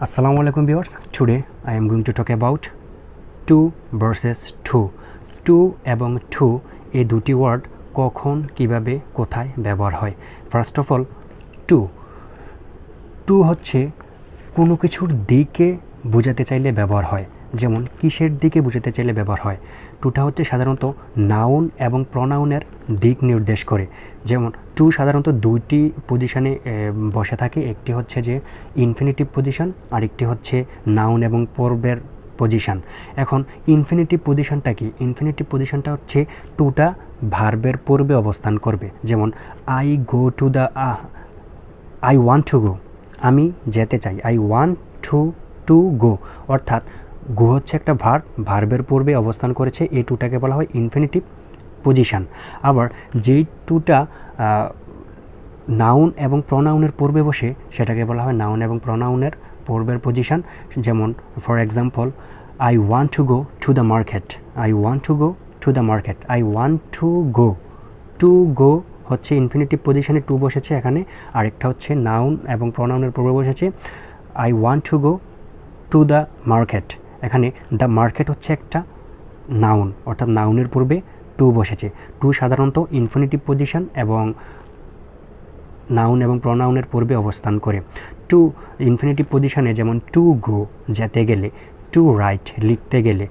Assalamu alaikum viewers. Today I am going to talk about to versus to. To এবং to এই দুটি word কখন কিভাবে কোথায় ব্যবহার হয়। ফার্স্ট অফ অল টু হচ্ছে কোনো কিছুর দিকে বোঝাতে চাইলে ব্যবহার হয়, যেমন কিসের দিকে বোঝাতে চাইলে ব্যবহার হয়। টুটা হচ্ছে সাধারণত নাউন এবং প্রনাউনের দিক নির্দেশ করে। যেমন টু সাধারণত দুইটি পজিশনে বসে থাকে, একটি হচ্ছে যে ইনফিনিটিভ পজিশন আর একটি হচ্ছে নাউন এবং পর্বের পজিশন। এখন ইনফিনিটিভ পজিশনটা কি? ইনফিনিটিভ পজিশনটা হচ্ছে টুটা ভার্বের পূর্বে অবস্থান করবে। যেমন I go to the I want to go, আমি যেতে চাই। আই ওয়ান্ট টু গো, অর্থাৎ গো হচ্ছে একটা ভার্বের পূর্বে অবস্থান করেছে, এই টুটাকে বলা হয় ইনফিনিটিভ পজিশন। আবার যেই টুটা নাউন এবং প্রনাউনের পূর্বে বসে সেটাকে বলা হয় নাউন এবং প্রনাউনের পূর্বের পজিশন। যেমন for example, I want to go to the market, I want to go to the market, I want to go হচ্ছে ইনফিনিটিভ পজিশনে টু বসেছে এখানে, আরেকটা হচ্ছে নাউন এবং প্রনাউনের পূর্বে বসেছে I want to go to the market. এখানে দ্য মার্কেট হচ্ছে একটা নাউন, অর্থাৎ নাউনের পূর্বে টু বসেছে। টু সাধারণত ইনফিনিটিভ পজিশন এবং নাউন এবং প্রনাউনের পূর্বে অবস্থান করে। টু ইনফিনিটিভ পজিশনে যেমন টু গো যেতে গেলে, টু রাইট লিখতে গেলে,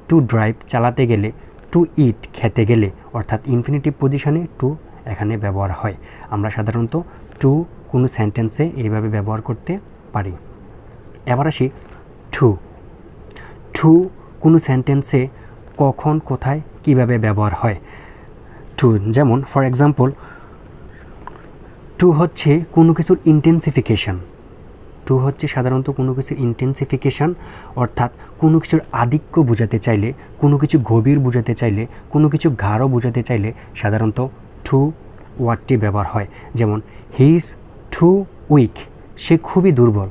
টু ড্রাইভ চালাতে গেলে, টু ইট খেতে গেলে, অর্থাৎ ইনফিনিটিভ পজিশনে টু এখানে ব্যবহার হয়। আমরা সাধারণত টু কোনো সেন্টেন্সে এইভাবে ব্যবহার করতে পারি। এবার আসি টু কোনো সেন্টেন্সে কখন কোথায় কিভাবে ব্যবহার হয়। টু যেমন ফর এক্সাম্পল, টু হচ্ছে কোনো কিছুর ইন্টেন্সিফিকেশন। টু হচ্ছে সাধারণত কোনো কিছুর ইন্টেন্সিফিকেশন, অর্থাৎ কোনো কিছুর আধিক্য বোঝাতে চাইলে, কোনো কিছু গভীর বোঝাতে চাইলে, কোনো কিছু গাঢ় বোঝাতে চাইলে সাধারণত টু ওয়ার্ডটি ব্যবহার হয়। যেমন হি ইজ টু উইক, সে খুবই দুর্বল।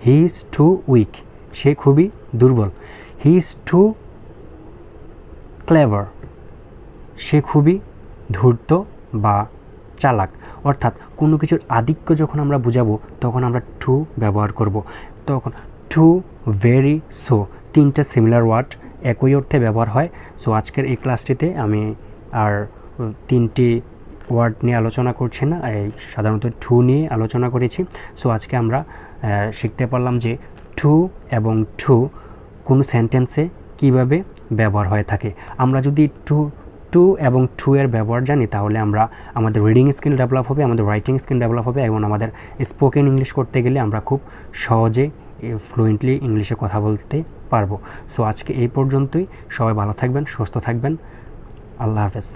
হি ইজ টু উইক, সে খুবই দুর্বল। হি ইজ টু ক্লেভার, সে খুবই ধূর্ত বা চালাক। অর্থাৎ কোনো কিছুর আধিক্য যখন আমরা বুঝাবো তখন আমরা টু ব্যবহার করব। তখন টু, ভেরি, সো তিনটা সিমিলার ওয়ার্ড একই অর্থে ব্যবহার হয়। সো আজকের এই ক্লাসটিতে আমি আর তিনটি ওয়ার্ড নিয়ে আলোচনা করছি না, এই সাধারণত টু নিয়ে আলোচনা করেছি। সো আজকে আমরা শিখতে পারলাম যে টু এবং টু কোনো সেন্টেন্সে কিভাবে ব্যবহার হয়ে থাকে। আমরা যদি টু এবং টু এর ব্যবহার জানি তাহলে আমরা আমাদের রিডিং স্কিল ডেভেলপ হবে, আমাদের রাইটিং স্কিল ডেভেলপ হবে এবং আমাদের স্পোকেন ইংলিশ করতে গেলে আমরা খুব সহজে ফ্লুয়েন্টলি ইংলিশে কথা বলতে পারবো। সো আজকে এই পর্যন্তই। সবাই ভালো থাকবেন, সুস্থ থাকবেন। আল্লাহ হাফেজ।